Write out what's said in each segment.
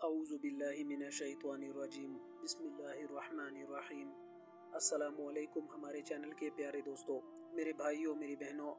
अऊज़ु बिल्लाहि मिनश्शैतानिर्रजीम बिस्मिल्लाहिर्रहमानिर्रहीम। अस्सलामु अलैकुम हमारे चैनल के प्यारे दोस्तों, मेरे भाइयों, मेरी बहनों,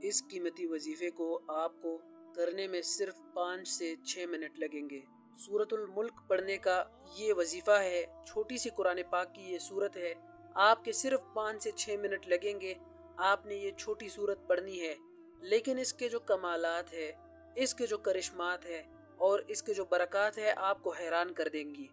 इस कीमती वजीफ़े को आपको करने में सिर्फ 5 से 6 मिनट लगेंगे। सूरतुल मुल्क पढ़ने का ये वजीफ़ा है। छोटी सी कुरान पाक की ये सूरत है। आपके सिर्फ 5 से 6 मिनट लगेंगे। आपने ये छोटी सूरत पढ़नी है, लेकिन इसके जो कमालात है, इसके जो करिश्मात है और इसके जो बरक़ात है, आपको हैरान कर देंगी।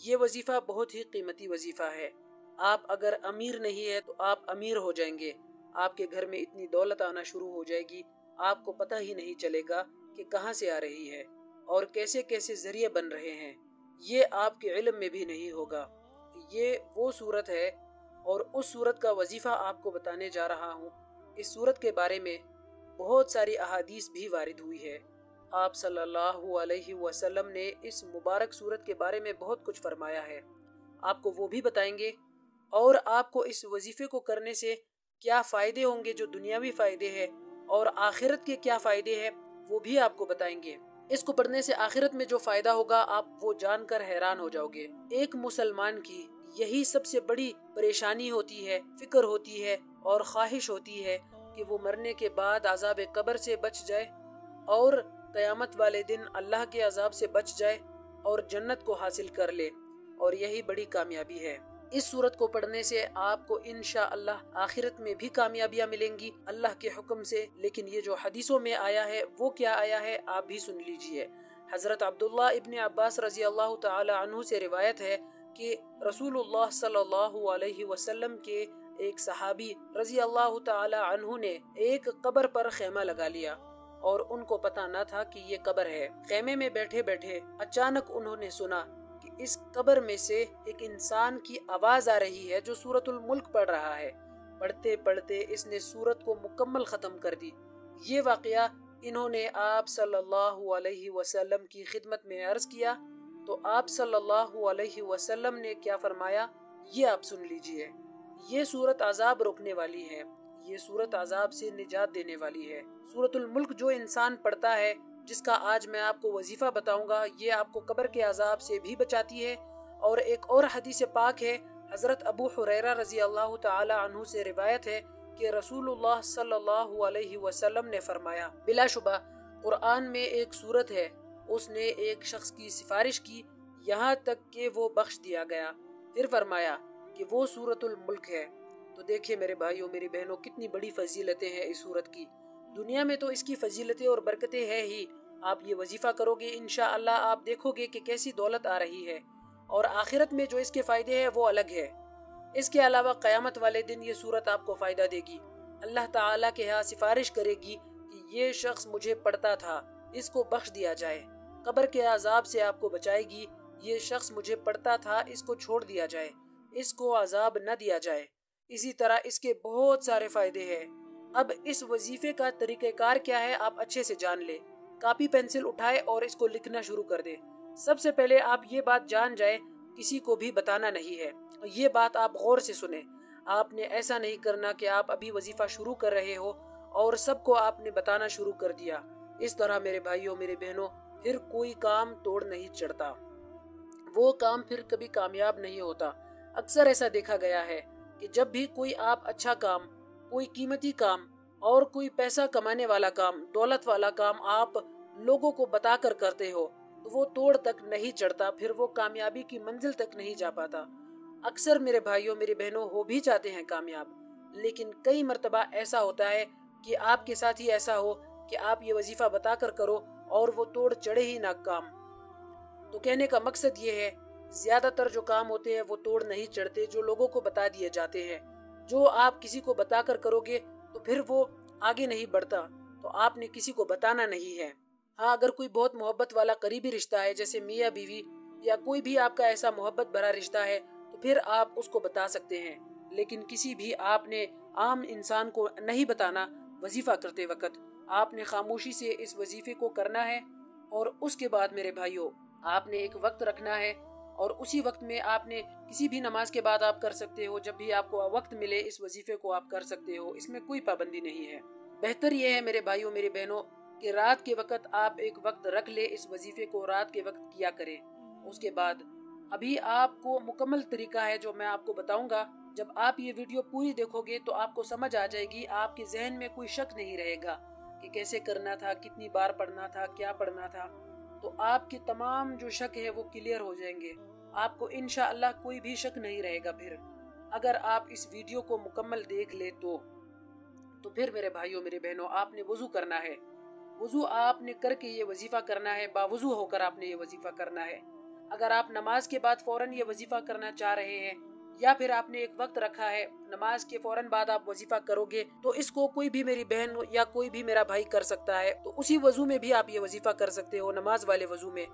ये वजीफ़ा बहुत ही कीमती वजीफ़ा है। आप अगर अमीर नहीं है तो आप अमीर हो जाएंगे। आपके घर में इतनी दौलत आना शुरू हो जाएगी, आपको पता ही नहीं चलेगा कि कहाँ से आ रही है और कैसे कैसे ज़रिए बन रहे हैं। ये आपके इल्म में भी नहीं होगा। ये वो सूरत है और उस सूरत का वजीफ़ा आपको बताने जा रहा हूँ। इस सूरत के बारे में बहुत सारी अहादीस भी वारिद हुई है। आप सल्लल्लाहु अलैहि वसल्लम ने इस मुबारक सूरत के बारे में बहुत कुछ फरमाया है। आपको वो भी बताएंगे और आपको इस वजीफ़े को करने से क्या फ़ायदे होंगे, जो दुनियावी फ़ायदे हैं और आखिरत के क्या फ़ायदे हैं, वो भी आपको बताएंगे। इसको पढ़ने से आखिरत में जो फ़ायदा होगा, आप वो जानकर हैरान हो जाओगे। एक मुसलमान की यही सबसे बड़ी परेशानी होती है, फिक्र होती है और ख्वाहिश होती है कि वो मरने के बाद अज़ाब कब्र से बच जाए और क़यामत वाले दिन अल्लाह के अज़ाब से बच जाए और जन्नत को हासिल कर ले, और यही बड़ी कामयाबी है। इस सूरत को पढ़ने से आपको इंशाअल्लाह आखिरत में भी कामयाबियाँ मिलेंगी अल्लाह के हुक्म से। लेकिन ये जो हदीसों में आया है वो क्या आया है, आप भी सुन लीजिए। हज़रत अब्दुल्लाह इब्न अब्बास रज़ी अल्लाह तआला अन्हु से रिवायत है कि रसूलुल्लाह सल्लल्लाहु अलैहि वसल्लम के एक सहाबी रज़ी अल्लाह तआला अन्हु ने एक कब्र पर खेमा लगा लिया और उनको पता न था कि ये कब्र है। खेमे में बैठे बैठे अचानक उन्होंने सुना कि इस कब्र में से एक इंसान की आवाज आ रही है जो सूरतुल मुल्क पढ़ रहा है। पढ़ते पढ़ते इसने सूरत को मुकम्मल खत्म कर दी। ये वाकया इन्होंने आप सल्लल्लाहु अलैहि वसल्लम की खिदमत में अर्ज किया, तो आप सल्लल्लाहु अलैहि वसल्लम ने क्या फरमाया, ये आप सुन लीजिए। ये सूरत अजाब रोकने वाली है, ये सूरत अजाब से निजात देने वाली है। सूरतुल मुल्क जो इंसान पढ़ता है, जिसका आज मैं आपको वजीफा बताऊंगा, ये आपको कब्र के अजाब से भी बचाती है। और एक और हदीस पाक है, हजरत अबू हुरैरा रजी अल्लाह तआला अन्हु से रिवायत है कि रसूलुल्लाह सल्लल्लाहु अलैहि वसल्लम ने फरमाया, बिलाशुबा कुरान में एक सूरत है, उसने एक शख्स की सिफारिश की यहाँ तक कि वो बख्श दिया गया। फिर फरमाया कि वो सूरतुल मुल्क है। तो देखिए मेरे भाइयों, मेरी बहनों, कितनी बड़ी फजीलतें हैं इस सूरत की। दुनिया में तो इसकी फजीलतें और बरकतें हैं ही। आप ये वजीफा करोगे, इंशाअल्लाह आप देखोगे कि कैसी दौलत आ रही है, और आखिरत में जो इसके फायदे हैं वो अलग है। इसके अलावा क़यामत वाले दिन ये सूरत आपको फ़ायदा देगी। अल्लाह ताला के यहाँ सिफारिश करेगी कि ये शख्स मुझे पढ़ता था, इसको बख्श दिया जाए। कब्र के अजाब से आपको बचाएगी। ये शख्स मुझे पढ़ता था, इसको छोड़ दिया जाए, इसको अजाब न दिया जाए। इसी तरह इसके बहुत सारे फायदे हैं। अब इस वजीफे का तरीक़ेकार क्या है, आप अच्छे से जान ले। कापी पेंसिल उठाए और इसको लिखना शुरू कर दे। सबसे पहले आप ये बात जान जाए, किसी को भी बताना नहीं है। ये बात आप गौर से सुने। आपने ऐसा नहीं करना कि आप अभी वजीफा शुरू कर रहे हो और सबको आपने बताना शुरू कर दिया। इस तरह मेरे भाइयों, मेरे बहनों, फिर कोई काम तोड़ नहीं चढ़ता, वो काम फिर कभी कामयाब नहीं होता। अक्सर ऐसा देखा गया है कि जब भी कोई आप अच्छा काम, कोई कीमती काम और कोई पैसा कमाने वाला काम, दौलत वाला काम आप लोगों को बताकर करते हो, तो वो तोड़ तक नहीं चढ़ता, फिर वो कामयाबी की मंजिल तक नहीं जा पाता। अक्सर मेरे भाइयों, मेरी बहनों, हो भी जाते हैं कामयाब, लेकिन कई मर्तबा ऐसा होता है कि आपके साथ ही ऐसा हो कि आप ये वजीफा बताकर करो और वो तोड़ चढ़े ही ना काम। तो कहने का मकसद ये है, ज्यादातर जो काम होते हैं वो तोड़ नहीं चढ़ते, जो लोगों को बता दिए जाते हैं। जो आप किसी को बताकर करोगे तो फिर वो आगे नहीं बढ़ता, तो आपने किसी को बताना नहीं है। हाँ, अगर कोई बहुत मोहब्बत वाला करीबी रिश्ता है, जैसे मियाँ बीवी या कोई भी आपका ऐसा मोहब्बत भरा रिश्ता है, तो फिर आप उसको बता सकते हैं। लेकिन किसी भी आपने आम इंसान को नहीं बताना। वजीफा करते वक्त आपने खामोशी से इस वजीफे को करना है, और उसके बाद मेरे भाइयों आपने एक वक्त रखना है, और उसी वक्त में आपने किसी भी नमाज के बाद आप कर सकते हो। जब भी आपको वक्त मिले इस वजीफे को आप कर सकते हो, इसमें कोई पाबंदी नहीं है। बेहतर यह है मेरे भाइयों, मेरी बहनों, کہ رات کے وقت آپ ایک وقت رکھ لے، اس وظیفے کو رات کے وقت کیا کریں۔ اس کے بعد ابھی آپ کو مکمل طریقہ ہے جو میں آپ کو بتاؤں گا۔ جب آپ یہ ویڈیو پوری دیکھو گے تو آپ کو سمجھ آ جائے گی، آپ کے ذہن میں کوئی شک نہیں رہے گا کہ کیسے کرنا تھا، کتنی بار پڑھنا تھا، کیا پڑھنا تھا۔ تو آپ کے تمام جو شک ہے وہ کلیئر ہو جائیں گے، آپ کو انشاءاللہ کوئی بھی شک نہیں رہے گا۔ پھر اگر آپ اس ویڈیو کو مکمل دیکھ لے تو پھر میرے بھائیوں میرے بہنوں، آپ نے وضو کرنا ہے۔ وضو آپ نے کر کے یہ وظیفہ کرنا ہے، باوضو ہو کر آپ نے یہ وظیفہ کرنا ہے۔ اگر آپ نماز کے بعد فوراً یہ وظیفہ کرنا چاہ رہے ہیں، یا پھر آپ نے ایک وقت رکھا ہے نماز کے فوراً بعد آپ وظیفہ کرو گے، تو اس کو کوئی بھی میری بہن یا کوئی بھی میرا بھائی کر سکتا ہے۔ تو اسی وضو میں بھی آپ یہ وظیفہ کر سکتے ہو، نماز والے وضو میں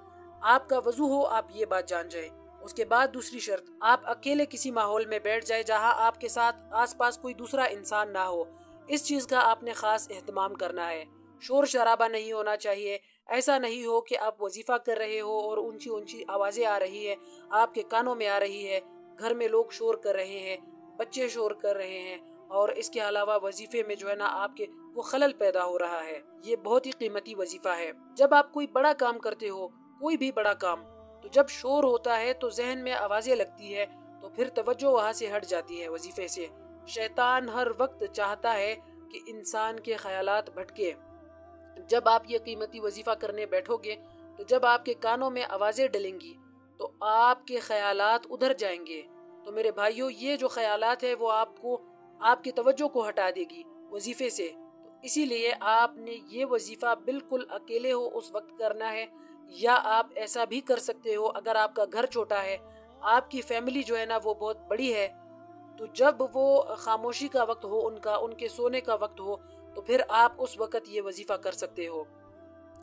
آپ کا وضو ہو، آپ یہ بات جان جائیں۔ اس کے بعد دوسری شرط، آپ اکیلے کسی ماحول میں بیٹھ جائے جہاں آپ کے ساتھ آس پاس کوئی دوسرا انسان نہ ہو۔ اس چیز کا آپ نے خاص اہتمام کرنا ہے۔ شور شرابہ نہیں ہونا چاہیے۔ ایسا نہیں ہو کہ آپ وظیفہ کر رہے ہو اور اونچی اونچی آوازیں آ رہی ہے، آپ کے کانوں میں آ رہی ہے، گھر میں لوگ شور کر رہے ہیں، بچے شور کر رہے ہیں، اور اس کے علاوہ وظیفے میں جو ہے نا آپ کے وہ خلل پیدا ہو رہا ہے۔ یہ بہت ہی قیمتی وظیفہ ہے۔ جب آپ کوئی بڑا کام کرتے ہو، کوئی بھی بڑا کام، تو جب شور ہوتا ہے تو ذہن میں آوازیں لگتی ہے، تو پھر توجہ وہاں سے ہٹ جاتی ہے وظیفے سے۔ شیطان ہر وقت چاہتا ہے کہ انسان کے خیالات بھٹکے۔ جب آپ یہ قیمتی وظیفہ کرنے بیٹھو گے تو جب آپ کے کانوں میں آوازیں ڈلیں گی تو آپ کے خیالات ادھر جائیں گے۔ تو میرے بھائیوں، یہ جو خیالات ہے وہ آپ کی توجہ کو ہٹا دے گی وظیفے سے۔ تو اسی لیے آپ نے یہ وظیفہ بالکل اکیلے ہو اس وقت کرنا ہے، یا آپ ایسا بھی کر سکتے ہو اگر آپ کا گھر چھوٹا ہے، آپ کی فیملی جو ہے نا وہ بہت بڑی ہے، تو جب وہ خاموشی کا وقت ہو، ان کے سونے کا وقت ہو، تو پھر آپ اس وقت یہ وظیفہ کر سکتے ہو۔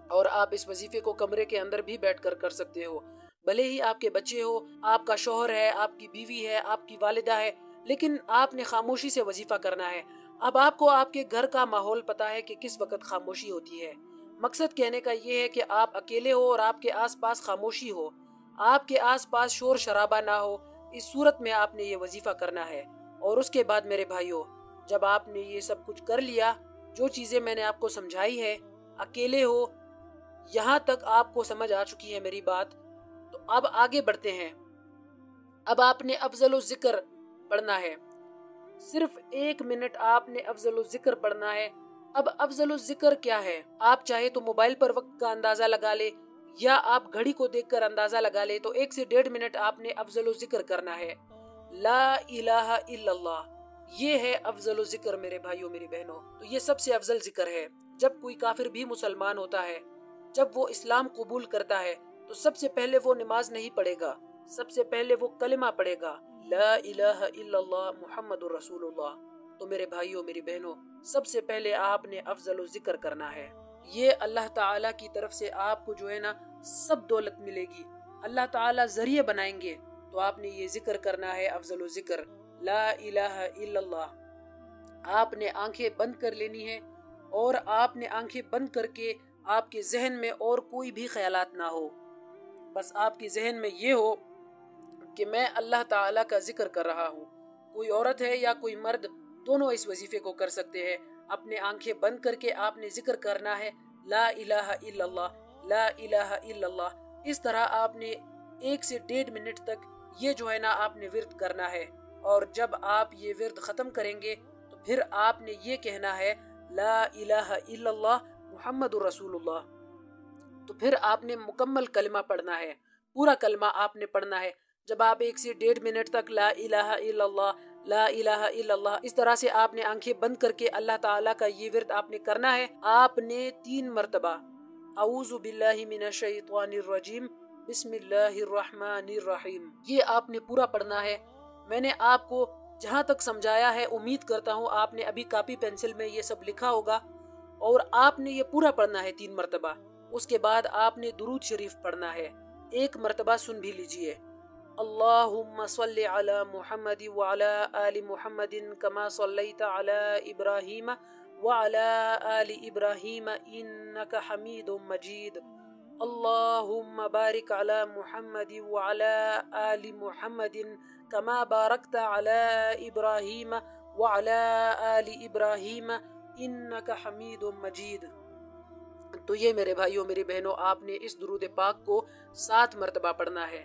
اور آپ اس وظیفے کو کمرے کے اندر بھی بیٹھ کر کر سکتے ہو، بھلے ہی آپ کے بچے ہو، آپ کا شوہر ہے، آپ کی بیوی ہے، آپ کی والدہ ہے، لیکن آپ نے خاموشی سے وظیفہ کرنا ہے۔ اب آپ کو آپ کے گھر کا ماحول پتا ہے کہ کس وقت خاموشی ہوتی ہے۔ مقصد کہنے کا یہ ہے کہ آپ اکیلے ہو اور آپ کے آس پاس خاموشی ہو، آپ کے آس پاس شور شرابہ نہ ہو۔ اس صورت میں آپ نے یہ وظیفہ کرنا ہے۔ اور اس کے بعد میرے بھائیوں، جب آپ نے یہ سب کچھ کر لیا، جو چیزیں میں نے آپ کو سمجھائی ہے، اکیلے ہو، یہاں تک آپ کو سمجھ آ چکی ہے میری بات، تو اب آگے بڑھتے ہیں۔ اب آپ نے افضل الذکر پڑھنا ہے، صرف 1 منٹ آپ نے افضل الذکر پڑھنا ہے۔ اب افضل الذکر کیا ہے؟ آپ چاہے تو موبائل پر وقت کا اندازہ لگا لے، یا آپ گھڑی کو دیکھ کر اندازہ لگا لے، تو 1 سے 1.5 منٹ آپ نے افضل الذکر کرنا ہے۔ لا الہ الا اللہ، یہ ہے افضل الذکر میرے بھائیوں میری بہنوں۔ تو یہ سب سے افضل ذکر ہے۔ جب کوئی کافر بھی مسلمان ہوتا ہے، جب وہ اسلام قبول کرتا ہے، تو سب سے پہلے وہ نماز نہیں پڑھے گا، سب سے پہلے وہ کلمہ پڑھے گا، لا الہ الا اللہ محمد رسول اللہ۔ تو میرے بھائیوں میری بہنوں، سب سے پہلے آپ نے افضل الذکر کرنا ہے۔ یہ اللہ تعالیٰ کی طرف سے آپ کو جو ہے نا سب دولت ملے گی، اللہ تعالیٰ ذریعہ بنائیں گے۔ تو آپ نے یہ ذکر کرنا ہے، افضل الذکر لا الہ الا اللہ۔ آپ نے آنکھیں بند کر لینی ہے، اور آپ نے آنکھیں بند کر کے آپ کے ذہن میں اور کوئی بھی خیالات نہ ہو، بس آپ کے ذہن میں یہ ہو کہ میں اللہ تعالیٰ کا ذکر کر رہا ہوں۔ کوئی عورت ہے یا کوئی مرد، دونوں اس وظیفے کو کر سکتے ہیں۔ اپنے آنکھیں بند کر کے آپ نے ذکر کرنا ہے، لا الہ الا اللہ، لا الہ الا اللہ۔ اس طرح آپ نے 1 سے 1.5 منٹ تک یہ جو ہے نا آپ نے ورد کرنا ہے، اور جب آپ یہ ورد ختم کریں گے تو پھر آپ نے یہ کہنا ہے، لا الہ الا اللہ محمد رسول اللہ۔ تو پھر آپ نے مکمل کلمہ پڑھنا ہے، پورا کلمہ آپ نے پڑھنا ہے۔ جب آپ 1 سے 1.5 منٹ تک لا الہ الا اللہ، لا الہ الا اللہ، اس طرح سے آپ نے آنکھیں بند کر کے اللہ تعالیٰ کا یہ ورد آپ نے کرنا ہے۔ آپ نے 3 مرتبہ اعوذ باللہ من الشیطان الرجیم بسم اللہ الرحمن الرحیم، یہ آپ نے پورا پڑھنا ہے۔ میں نے آپ کو جہاں تک سمجھایا ہے، امید کرتا ہوں آپ نے ابھی کاپی پینسل میں یہ سب لکھا ہوگا، اور آپ نے یہ پورا پڑھنا ہے 3 مرتبہ۔ اس کے بعد آپ نے درود شریف پڑھنا ہے، 1 مرتبہ سن بھی لیجئے، اللہم صلی علی محمد وعلی آل محمد کما صلیت علی ابراہیم وعلی آل ابراہیم انک حمید مجید، اللہم بارک علی محمد وعلی آل محمد کما بارکت علی ابراہیم وعلی آل ابراہیم انک حمید مجید۔ तो ये मेरे भाइयों मेरी बहनों, आपने इस दुरूद पाक को 7 मरतबा पढ़ना है।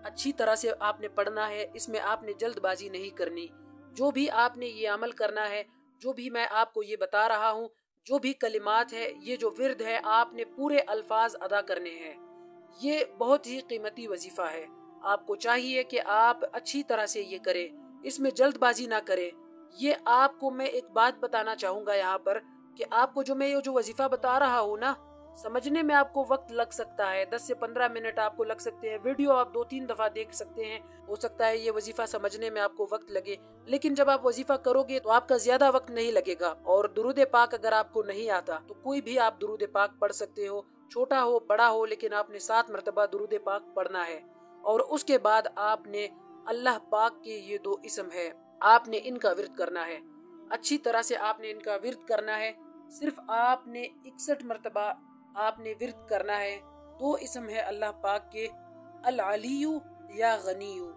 अच्छी तरह से आपने पढ़ना है, इसमें आपने जल्दबाजी नहीं करनी। जो भी आपने ये अमल करना है, जो भी मैं आपको ये बता रहा हूँ, जो भी कलिमात है, ये जो विर्द है, आपने पूरे अल्फाज अदा करने हैं। ये बहुत ही कीमती वजीफा है। आपको चाहिए कि आप अच्छी तरह से ये करें, इसमें जल्दबाजी ना करें। ये आपको मैं एक बात बताना चाहूँगा यहाँ पर कि आपको जो मैं ये जो वजीफा बता रहा हूँ ना, समझने में आपको वक्त लग सकता है, 10 से 15 मिनट आपको लग सकते हैं। वीडियो आप 2-3 दफा देख सकते हैं, हो सकता है ये वजीफा समझने में आपको वक्त लगे, लेकिन जब आप वजीफा करोगे तो आपका ज्यादा वक्त नहीं लगेगा। और दुरूद पाक अगर आपको नहीं आता तो कोई भी आप दुरूद पाक पढ़ सकते हो, छोटा हो बड़ा हो, लेकिन आपने 7 मरतबा दुरूद पाक पढ़ना है। और उसके बाद आपने अल्लाह पाक के ये 2 इसम है, आपने इनका विर्द करना है। अच्छी तरह से आपने इनका विर्द करना है। सिर्फ आपने 61 मरतबा आपने विर्द करना है। 2 इसम है अल्लाह पाक के, अल अलियु या गनियु।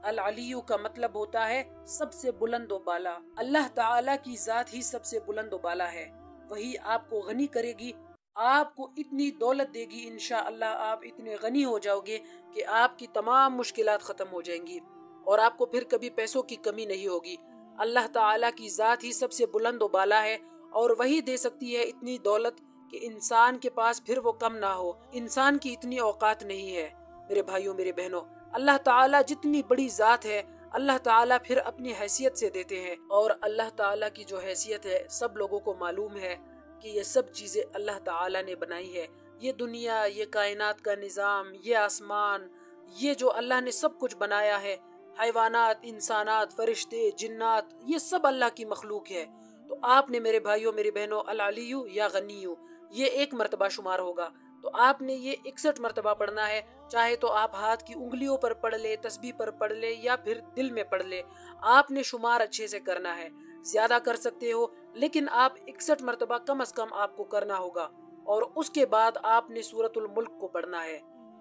अल अलियु का मतलब होता है सबसे बुलंद व बाला। अल्लाह ताला की जात ही सबसे बुलंद व बाला है। वही आपको गनी करेगी, आपको इतनी दौलत देगी, इंशाअल्लाह आप इतने गनी हो जाओगे कि आपकी तमाम मुश्किलात खत्म हो जाएंगी और आपको फिर कभी पैसों की कमी नहीं होगी। अल्लाह ताला की जात ही सबसे बुलंद व बाला है और वही दे सकती है इतनी दौलत कि इंसान के पास फिर वो कम ना हो। इंसान की इतनी औकात नहीं है मेरे भाइयों मेरे बहनों। अल्लाह ताला जितनी बड़ी जात है, अल्लाह ताला फिर अपनी हैसियत से देते हैं। और अल्लाह ताला की जो हैसियत है सब लोगों को मालूम है कि ये सब चीजें अल्लाह ताला ने बनाई है। ये दुनिया, ये कायनात का निज़ाम, ये आसमान, ये जो अल्लाह ने सब कुछ बनाया है, हैवानात, इंसानात, फरिश्ते, जिन्नात, ये सब अल्लाह की मखलूक है। तो आपने मेरे भाइयों मेरी बहनों अल अलियु या गनियु ये 1 मरतबा शुमार होगा, तो आपने ये 61 मरतबा पढ़ना है। चाहे तो आप हाथ की उंगलियों पर पढ़ ले, तस्बीह पर पढ़ ले, या फिर दिल में पढ़ ले। आपने शुमार अच्छे से करना है, ज्यादा कर सकते हो लेकिन आप 61 मरतबा कम से कम आपको करना होगा। और उसके बाद आपने सूरतुल मुल्क को पढ़ना है।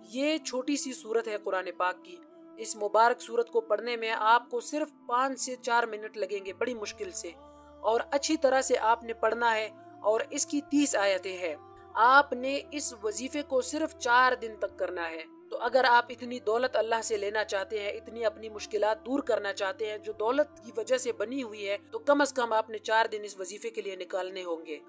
ये छोटी सी सूरत है कुरान पाक की। इस मुबारक सूरत को पढ़ने में आपको सिर्फ 5 से 4 मिनट लगेंगे बड़ी मुश्किल से, और अच्छी तरह से आपने पढ़ना है। और इसकी 30 आयतें हैं। आपने इस वजीफे को सिर्फ 4 दिन तक करना है। तो अगर आप इतनी दौलत अल्लाह से लेना चाहते हैं, इतनी अपनी मुश्किलात दूर करना चाहते हैं जो दौलत की वजह से बनी हुई है, तो कम से कम आपने 4 दिन इस वजीफे के लिए निकालने होंगे।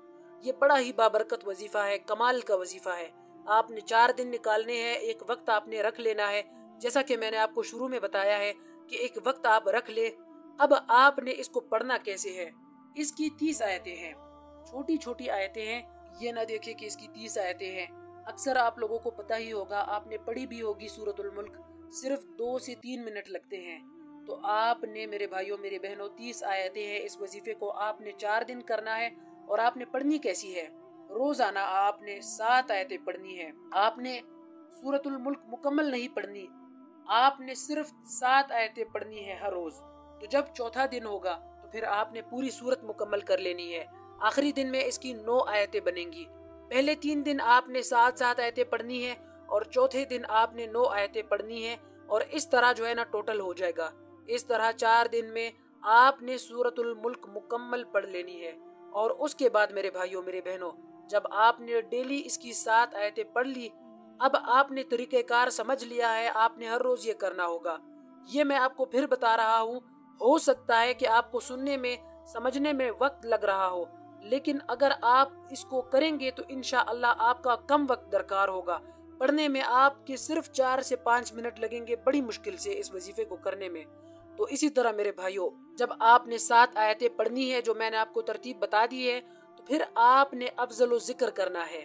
ये बड़ा ही बाबरकत वजीफा है, कमाल का वजीफा है। आपने 4 दिन निकालने हैं, एक वक्त आपने रख लेना है। जैसा कि मैंने आपको शुरू में बताया है कि एक वक्त आप रख ले। अब आपने इसको पढ़ना कैसे है? इसकी 30 आयतें हैं, छोटी छोटी आयतें हैं। ये ना देखे कि इसकी 30 आयतें हैं, अक्सर आप लोगों को पता ही होगा, आपने पढ़ी भी होगी सूरतुल मुल्क। सिर्फ 2 से 3 मिनट लगते हैं। तो आपने मेरे भाइयों मेरे बहनों 30 आयतें हैं। इस वजीफे को आपने 4 दिन करना है। और आपने पढ़नी कैसी है? रोजाना आपने 7 आयतें पढ़नी है। आपने सूरतुल मुल्क मुकम्मल नहीं पढ़नी, आपने सिर्फ 7 आयतें पढ़नी है हर रोज। तो जब चौथा दिन होगा तो फिर आपने पूरी सूरत मुकम्मल कर लेनी है। आखिरी दिन में इसकी 9 आयतें बनेंगी। पहले 3 दिन आपने 7-7 आयतें पढ़नी है और चौथे दिन आपने 9 आयतें पढ़नी है। और इस तरह जो है ना टोटल हो जाएगा। इस तरह 4 दिन में आपने सूरतुल मुल्क मुकम्मल पढ़ लेनी है। और उसके बाद मेरे भाइयों मेरे बहनों, जब आपने डेली इसकी 7 आयतें पढ़ ली, अब आपने तरीक़ेकार समझ लिया है, आपने हर रोज ये करना होगा। ये मैं आपको फिर बता रहा हूँ, हो सकता है कि आपको सुनने में समझने में वक्त लग रहा हो, लेकिन अगर आप इसको करेंगे तो इंशाअल्लाह आपका कम वक्त दरकार होगा। पढ़ने में आपके सिर्फ 4 से 5 मिनट लगेंगे बड़ी मुश्किल से इस वजीफे को करने में। तो इसी तरह मेरे भाइयों, जब आपने 7 आयतें पढ़नी है जो मैंने आपको तरतीब बता दी है, तो फिर आपने अफजल जिक्र करना है।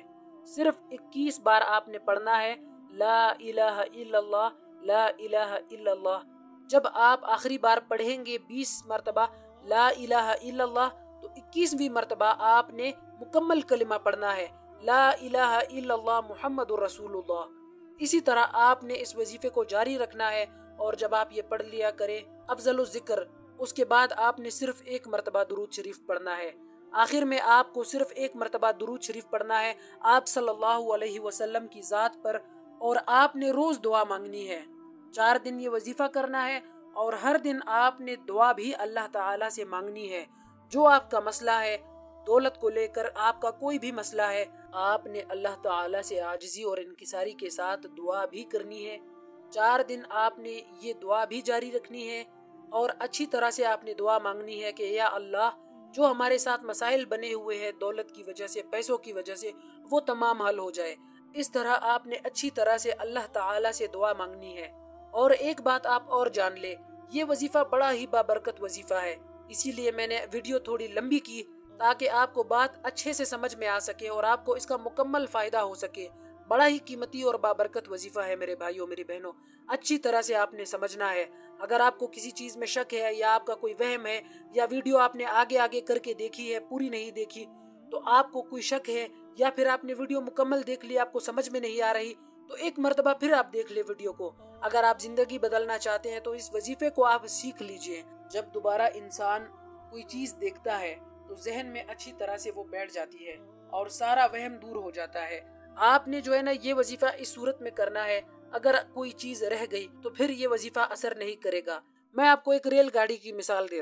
सिर्फ 21 बार आपने पढ़ना है, ला इलाहा इल्लल्लाह, ला इलाहा इल्लल्लाह। जब आप आखिरी बार पढ़ेंगे 20 मरतबा ला इलाहा इल्लल्लाह, तो 21वीं मरतबा आपने मुकम्मल कलिमा पढ़ना है, ला इलाहा इल्लल्लाह मुहम्मदुर रसूलुल्लाह। इसी तरह आपने इस वजीफे को जारी रखना है। और जब आप ये पढ़ लिया करें अफजल जिक्र, उसके बाद आपने सिर्फ 1 मरतबा दुरूद शरीफ पढ़ना है। आखिर में आपको सिर्फ 1 मरतबा दुरूद शरीफ पढ़ना है आप सल्लल्लाहु अलैहि वसल्लम की ज़ात पर, और आपने रोज दुआ मांगनी है। 4 दिन ये वजीफा करना है और हर दिन आपने दुआ भी अल्लाह ताला से मांगनी है। जो आपका मसला है, दौलत को लेकर आपका कोई भी मसला है, आपने अल्लाह ताला से आजिज़ी और इनकिसारी के साथ दुआ भी करनी है। 4 दिन आपने ये दुआ भी जारी रखनी है और अच्छी तरह से आपने दुआ मांगनी है कि या अल्लाह, जो हमारे साथ मसाइल बने हुए हैं दौलत की वजह से, पैसों की वजह से, वो तमाम हल हो जाए। इस तरह आपने अच्छी तरह से अल्लाह ताला से दुआ मांगनी है। और एक बात आप और जान ले, ये वजीफा बड़ा ही बाबरकत वजीफा है, इसीलिए मैंने वीडियो थोड़ी लंबी की ताकि आपको बात अच्छे से समझ में आ सके और आपको इसका मुकम्मल फायदा हो सके। बड़ा ही कीमती और बाबरकत वजीफा है मेरे भाइयों मेरी बहनों, अच्छी तरह से आपने समझना है। अगर आपको किसी चीज में शक है या आपका कोई वहम है या वीडियो आपने आगे आगे करके देखी है, पूरी नहीं देखी, तो आपको कोई शक है या फिर आपने वीडियो मुकम्मल देख ली, आपको समझ में नहीं आ रही, तो एक मर्तबा फिर आप देख ले वीडियो को। अगर आप जिंदगी बदलना चाहते हैं तो इस वजीफे को आप सीख लीजिए। जब दोबारा इंसान कोई चीज देखता है तो जहन में अच्छी तरह से वो बैठ जाती है और सारा वहम दूर हो जाता है। आपने जो है ना ये वजीफा इस सूरत में करना है, अगर कोई चीज रह गई तो फिर ये वजीफा असर नहीं करेगा। मैं आपको एक रेलगाड़ी की मिसाल दे